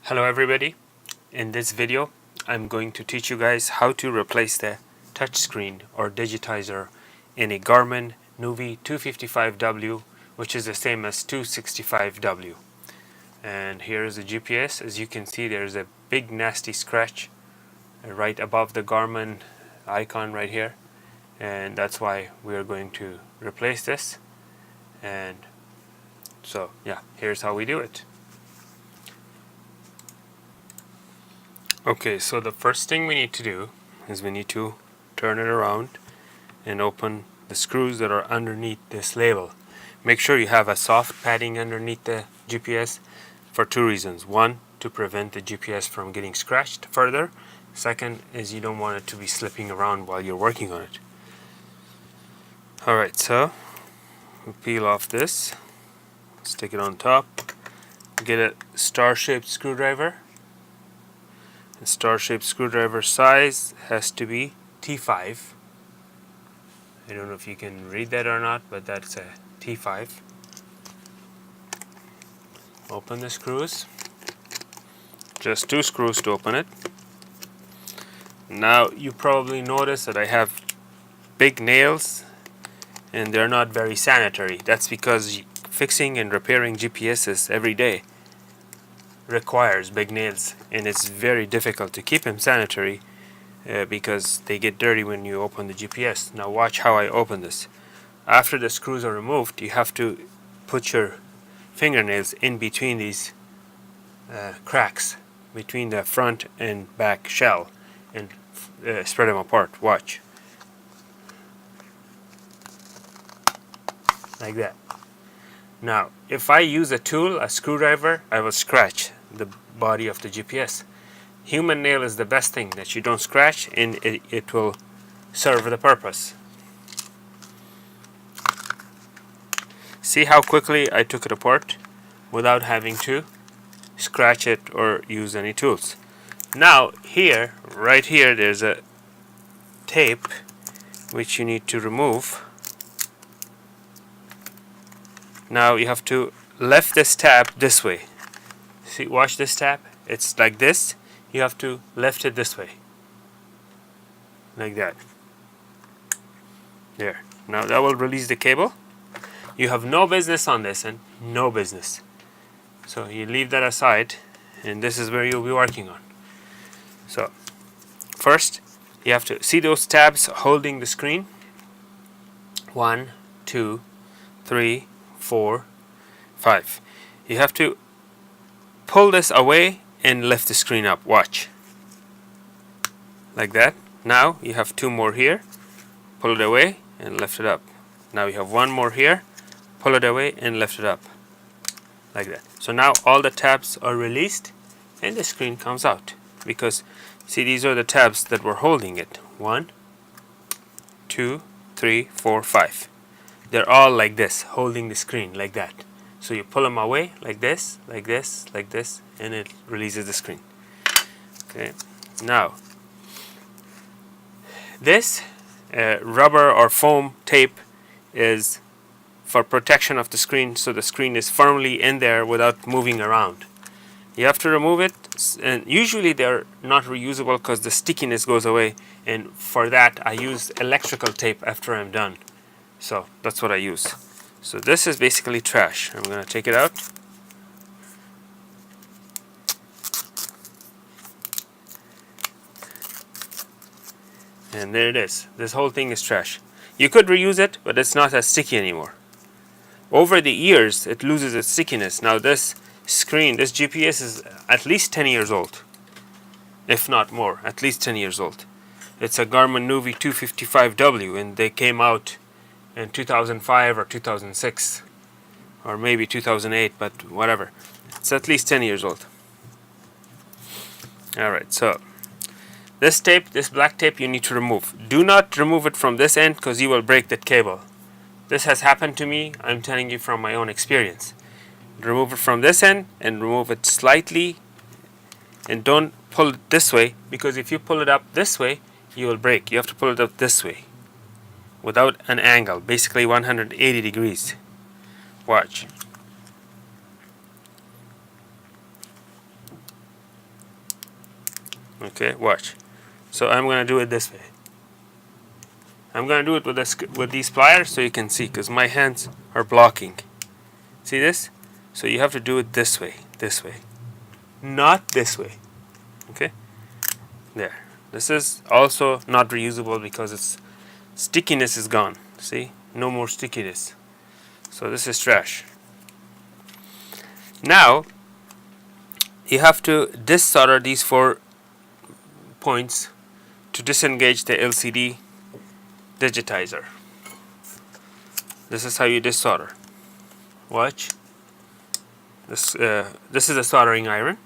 Hello everybody. In this video I'm going to teach you guys how to replace the touchscreen or digitizer in a Garmin Nuvi 255W, which is the same as 265W. And here is the GPS. As you can see, there's a big nasty scratch right above the Garmin icon right here, and that's why we are going to replace this. And so yeah, here's how we do it. Okay, so the first thing we need to do is we need to turn it around and open the screws that are underneath this label. Make sure you have a soft padding underneath the GPS for two reasons. One, to prevent the GPS from getting scratched further. Second is you don't want it to be slipping around while you're working on it. Alright, so we'll peel off this, stick it on top, get a star-shaped screwdriver. The star-shaped screwdriver size has to be T5. I don't know if you can read that or not, but that's a T5. Open the screws. Just two screws to open it. Now you probably notice that I have big nails and they're not very sanitary. That's because fixing and repairing GPSs every day requires big nails, and it's very difficult to keep them sanitary because they get dirty when you open the GPS. Now watch how I open this. After the screws are removed, you have to put your fingernails in between these cracks between the front and back shell and spread them apart. Watch. Like that. Now if I use a tool, a screwdriver, I will scratch the body of the GPS. Human nail is the best thing that you don't scratch, and it will serve the purpose. See how quickly I took it apart without having to scratch it or use any tools. Now here, right here, there's a tape which you need to remove. Now you have to lift this tab this way. See, watch this tab. It's like this. You have to lift it this way. Like that. There. Now that will release the cable. You have no business on this and no business. So you leave that aside, and this is where you'll be working on. So first you have to see those tabs holding the screen. 1, 2, 3, 4, 5. You have to pull this away and lift the screen up. Watch. Like that. Now you have two more here. Pull it away and lift it up. Now you have one more here. Pull it away and lift it up. Like that. So now all the tabs are released and the screen comes out. Because see, these are the tabs that were holding it. 1, 2, 3, 4, 5. They're all like this, holding the screen like that. So you pull them away like this, like this, like this, and it releases the screen. Okay. Now, this rubber or foam tape is for protection of the screen, so the screen is firmly in there without moving around. You have to remove it, and usually they're not reusable because the stickiness goes away, and for that I use electrical tape after I'm done. So that's what I use. So this is basically trash. I'm going to take it out. And there it is. This whole thing is trash. You could reuse it, but it's not as sticky anymore. Over the years, it loses its stickiness. Now this screen, this GPS is at least 10 years old. If not more, at least 10 years old. It's a Garmin Nuvi 255W, and they came out in 2005 or 2006 or maybe 2008, but whatever. It's at least 10 years old. Alright, so this tape, this black tape, you need to remove. Do not remove it from this end because you will break that cable. This has happened to me. I'm telling you from my own experience. Remove it from this end and remove it slightly, and don't pull it this way, because if you pull it up this way you will break. You have to pull it up this way without an angle, basically 180 degrees. Watch. Okay, watch. So I'm gonna do it this way. I'm gonna do it with these pliers so you can see, because my hands are blocking. See this? So you have to do it this way, not this way. Okay, there. This is also not reusable because its stickiness is gone. See, no more stickiness. So this is trash. Now you have to desolder these 4 points to disengage the LCD digitizer. This is how you desolder. Watch. This is a soldering iron.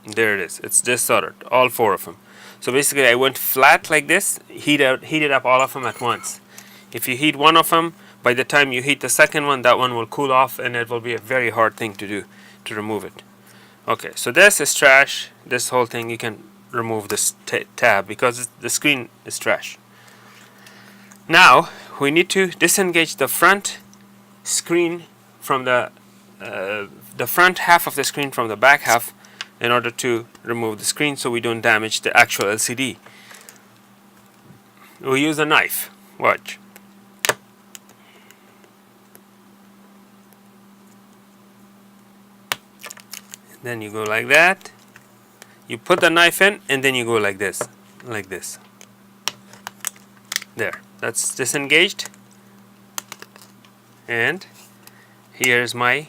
There it is. It's desoldered, all 4 of them. So basically, I went flat like this, heated up all of them at once. If you heat one of them, by the time you heat the second one, that one will cool off, and it will be a very hard thing to do to remove it. Okay, so this is trash. This whole thing, you can remove this tab because the screen is trash. Now we need to disengage the front screen from the front half of the screen from the back half in order to remove the screen so we don't damage the actual LCD. We use a knife. Watch. Then you go like that. You put the knife in and then you go like this. Like this. There. That's disengaged. And here's my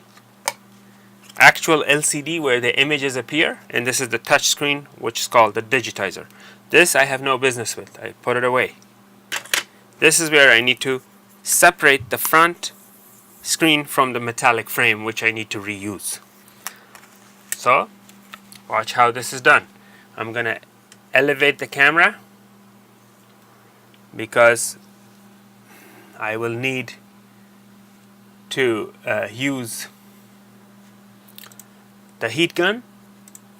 actual LCD where the images appear, and this is the touch screen, which is called the Digitizer. This I have no business with. I put it away. This is where I need to separate the front screen from the metallic frame, which I need to reuse. So watch how this is done. I'm gonna elevate the camera because I will need to use the heat gun,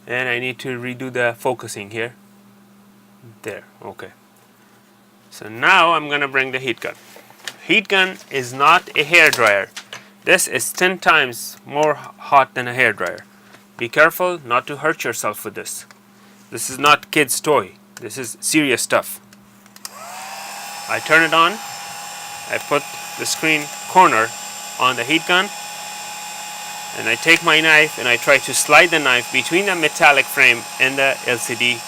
and I need to redo the focusing here. There, okay. So now I'm gonna bring the heat gun. Heat gun is not a hair dryer. This is 10 times more hot than a hair dryer. Be careful not to hurt yourself with this. This is not kids' toy. This is serious stuff. I turn it on. I put the screen corner on the heat gun, and I take my knife and I try to slide the knife between the metallic frame and the LCD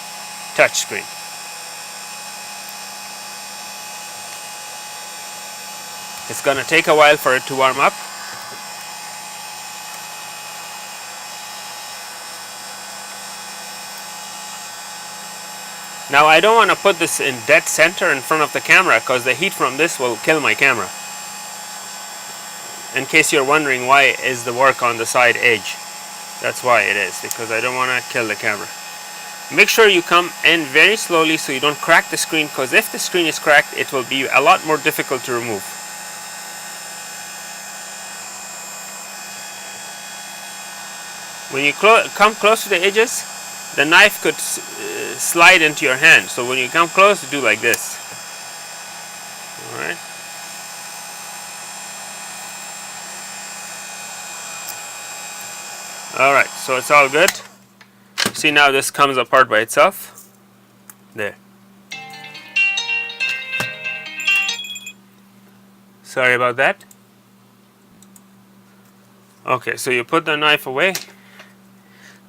touchscreen. It's gonna take a while for it to warm up. Now I don't want to put this in dead center in front of the camera because the heat from this will kill my camera. In case you're wondering why is the work on the side edge, that's why it is, because I don't want to kill the camera. Make sure you come in very slowly so you don't crack the screen, because if the screen is cracked it will be a lot more difficult to remove. When you come close to the edges, the knife could slide into your hand, so when you come close, do like this. Alright. Alright, so it's all good. See, now this comes apart by itself. There. Sorry about that. Okay, so you put the knife away.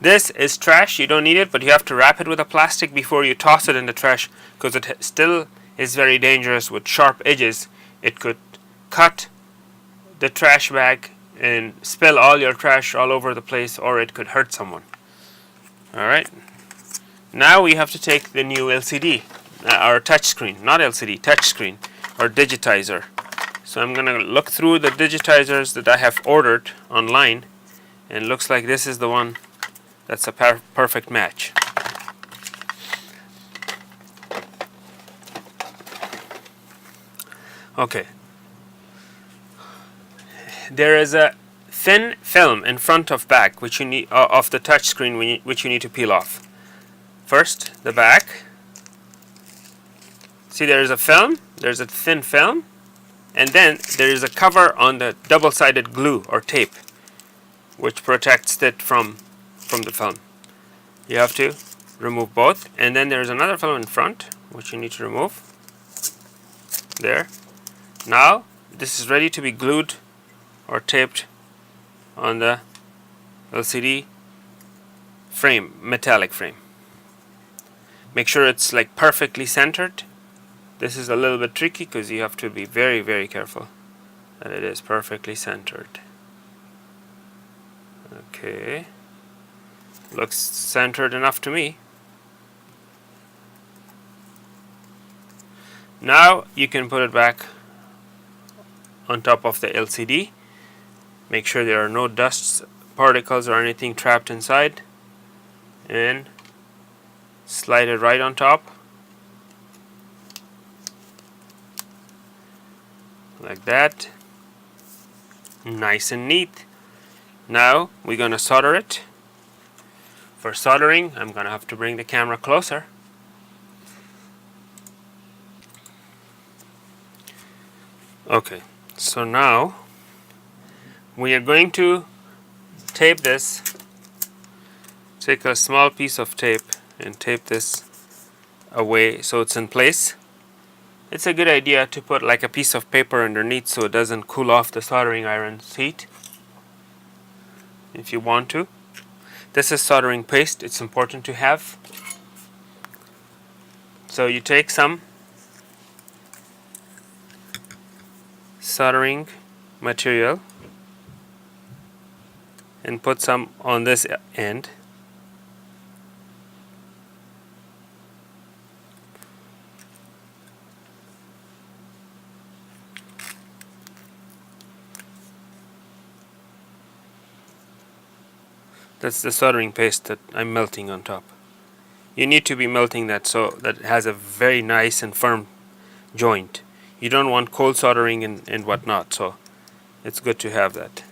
This is trash, you don't need it, but you have to wrap it with a plastic before you toss it in the trash, because it still is very dangerous with sharp edges. It could cut the trash bag and spill all your trash all over the place, or it could hurt someone. Alright, now we have to take the new LCD, our touch screen, not LCD, touch screen, or digitizer. So I'm gonna look through the digitizers that I have ordered online, and it looks like this is the one that's a perfect match. Okay. There is a thin film in front of back which you need of the touch screen which you need to peel off. First, the back. See, there is a film. There's a thin film, and then there is a cover on the double-sided glue or tape. which protects it from the film. You have to remove both, and then there's another film in front which you need to remove. There. Now this is ready to be glued or taped on the LCD frame, metallic frame. Make sure it's like perfectly centered. This is a little bit tricky because you have to be very, very careful that it is perfectly centered. Okay, looks centered enough to me. Now you can put it back on top of the LCD. Make sure there are no dust particles or anything trapped inside, and slide it right on top like that. Nice and neat. Now we're gonna solder it. For soldering, I'm gonna have to bring the camera closer. Okay, so now we are going to tape this. Take a small piece of tape and tape this away so it's in place. It's a good idea to put like a piece of paper underneath so it doesn't cool off the soldering iron's heat, if you want to. This is soldering paste. It's important to have. So you take some soldering material and put some on this end. That's the soldering paste that I'm melting on top. You need to be melting that so that it has a very nice and firm joint. You don't want cold soldering and whatnot, so it's good to have that.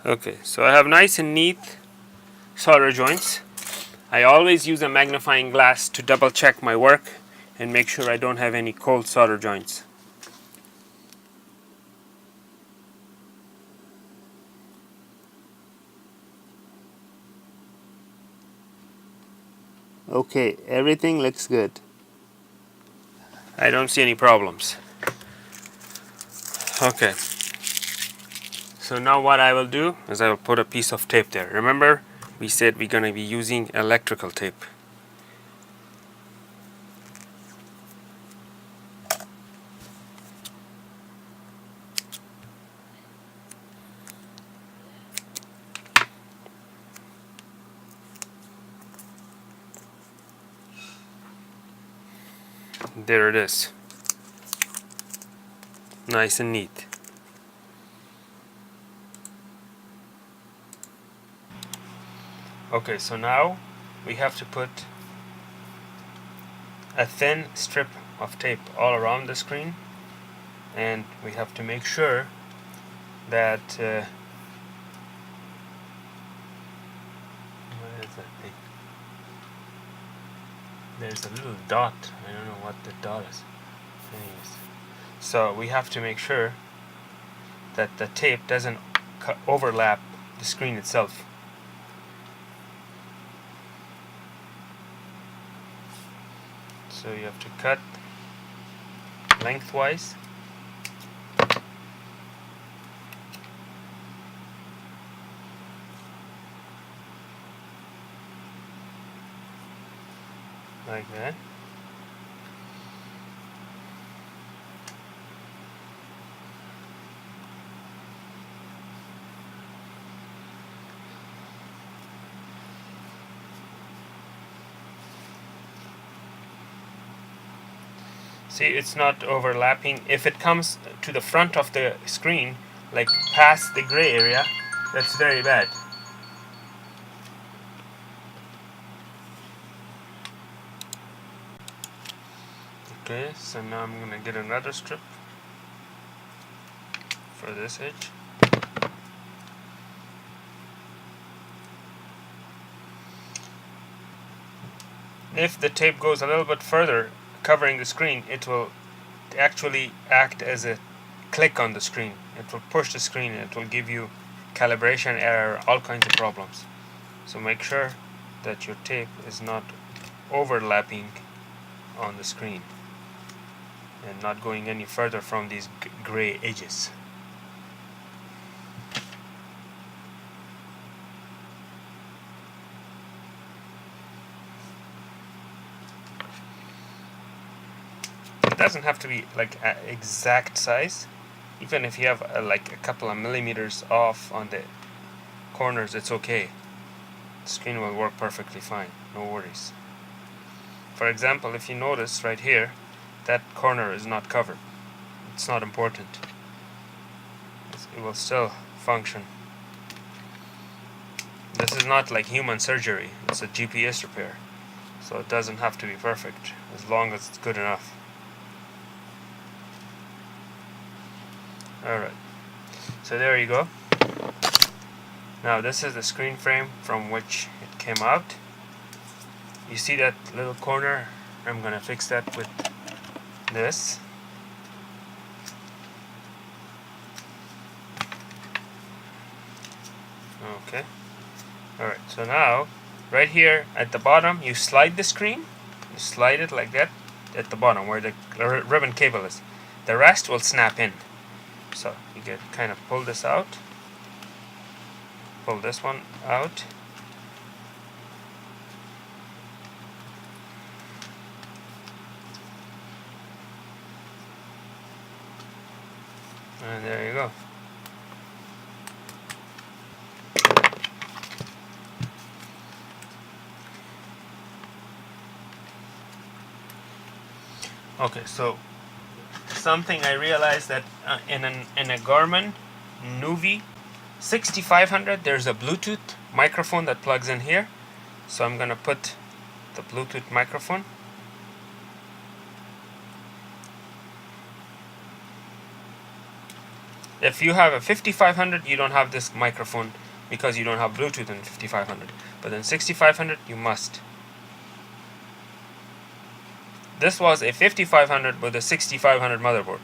Okay, so I have nice and neat solder joints. I always use a magnifying glass to double check my work and make sure I don't have any cold solder joints. Okay, everything looks good. I don't see any problems. Okay. So now what I will do is I will put a piece of tape there. Remember, we said we're going to be using electrical tape. There it is. Nice and neat. Okay, so now we have to put a thin strip of tape all around the screen, and we have to make sure that what is that thing? There's a little dot. I don't know what the dot is. Anyways, so we have to make sure that the tape doesn't overlap the screen itself. So you have to cut lengthwise. Like that. See, it's not overlapping. If it comes to the front of the screen, like past the gray area, that's very bad. Okay, so now I'm gonna get another strip. for this edge. If the tape goes a little bit further, covering the screen, it will actually act as a click on the screen. It will push the screen and it will give you calibration error, all kinds of problems. So make sure that your tape is not overlapping on the screen and not going any further from these gray edges. It doesn't have to be like an exact size. Even if you have like a couple of millimeters off on the corners, it's okay. The screen will work perfectly fine, no worries. For example, if you notice right here, that corner is not covered. It's not important. It will still function. This is not like human surgery. It's a GPS repair. So it doesn't have to be perfect, as long as it's good enough. Alright, so there you go. Now this is the screen frame from which it came out. You see that little corner? I'm gonna fix that with this. Okay. Alright, so now right here at the bottom you slide the screen. You slide it like that at the bottom where the ribbon cable is. The rest will snap in. So you get kind of pull this out, pull this one out, and there you go. Okay, so something I realized that in a Garmin Nuvi 255W there's a Bluetooth microphone that plugs in here. So I'm gonna put the Bluetooth microphone. If you have a 5500, you don't have this microphone because you don't have Bluetooth in 5500. But in 6500 you must. This was a 5500 with a 6500 motherboard,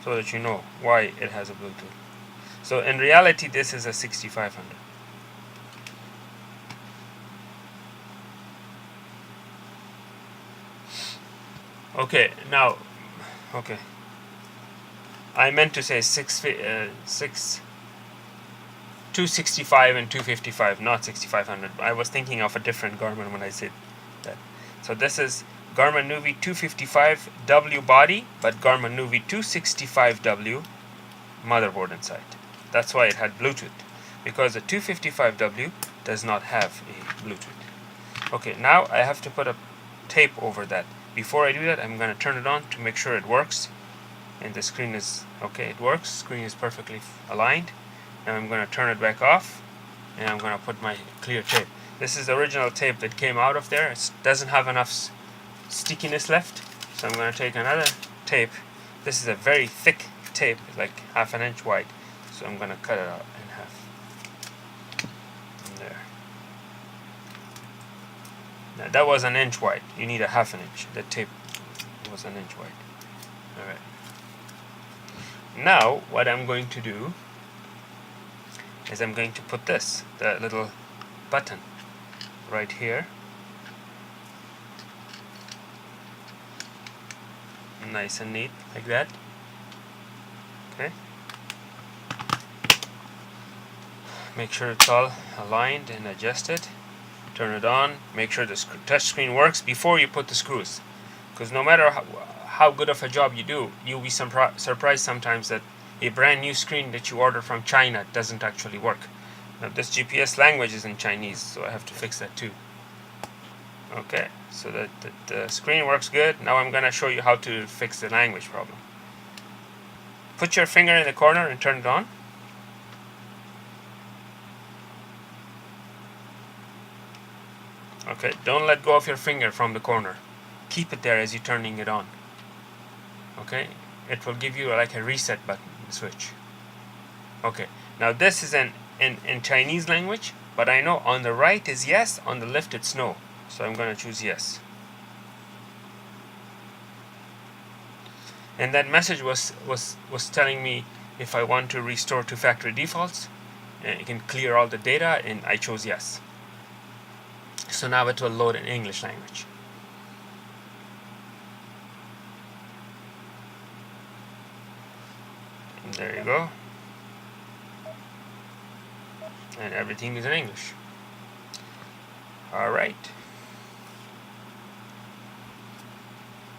so that you know why it has a Bluetooth. So in reality this is a 6500. Okay, now, okay. I meant to say 265 and 255, not 6500. I was thinking of a different Garmin when I said that. So this is Garmin Nuvi 255W body, but Garmin Nuvi 265W motherboard inside. That's why it had Bluetooth, because the 255W does not have a Bluetooth. Okay, now I have to put a tape over that. Before I do that, I'm going to turn it on to make sure it works. And the screen is, okay, it works. Screen is perfectly aligned. Now I'm going to turn it back off, and I'm going to put my clear tape. This is the original tape that came out of there. It doesn't have enough stickiness left, so I'm going to take another tape. This is a very thick tape, like ½ inch wide, so I'm going to cut it out in half. And there. Now that was 1 inch wide. You need a ½ inch. The tape was 1 inch wide. Alright. Now what I'm going to do is I'm going to put this, the little button, right here. Nice and neat, like that. Okay. Make sure it's all aligned and adjusted. Turn it on. Make sure the touch screen works before you put the screws. Because no matter how good of a job you do, you'll be surprised sometimes that a brand new screen that you order from China doesn't actually work. Now this GPS language is in Chinese, so I have to fix that too. Okay, so that the screen works good. Now I'm going to show you how to fix the language problem. Put your finger in the corner and turn it on. Okay, don't let go of your finger from the corner. Keep it there as you're turning it on. Okay, it will give you like a reset button switch. Okay, now this is in Chinese language, but I know on the right is yes, on the left it's no. So I'm going to choose yes. And that message was telling me if I want to restore to factory defaults, it can clear all the data, and I chose yes. So now it will load in English language. And there you go. And everything is in English. Alright.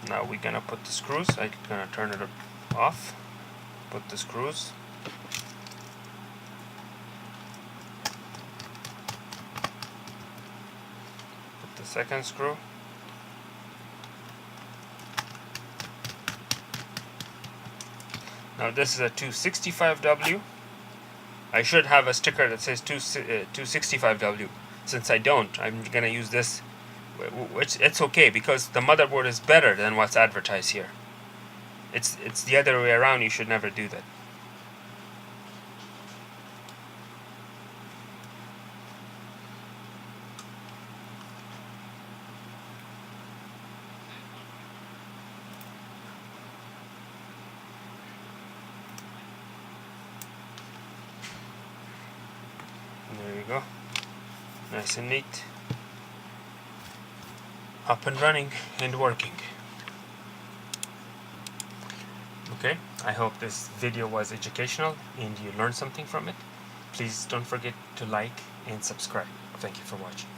Now we're gonna put the screws. I'm gonna turn it off. Put the screws. Put the second screw. Now this is a 265W. I should have a sticker that says 265W. Since I don't, I'm gonna use this, which it's okay because the motherboard is better than what's advertised here. It's the other way around. You should never do that. There you go. Nice and neat. Up and running and working. Okay, I hope this video was educational and you learned something from it. Please don't forget to like and subscribe. Thank you for watching.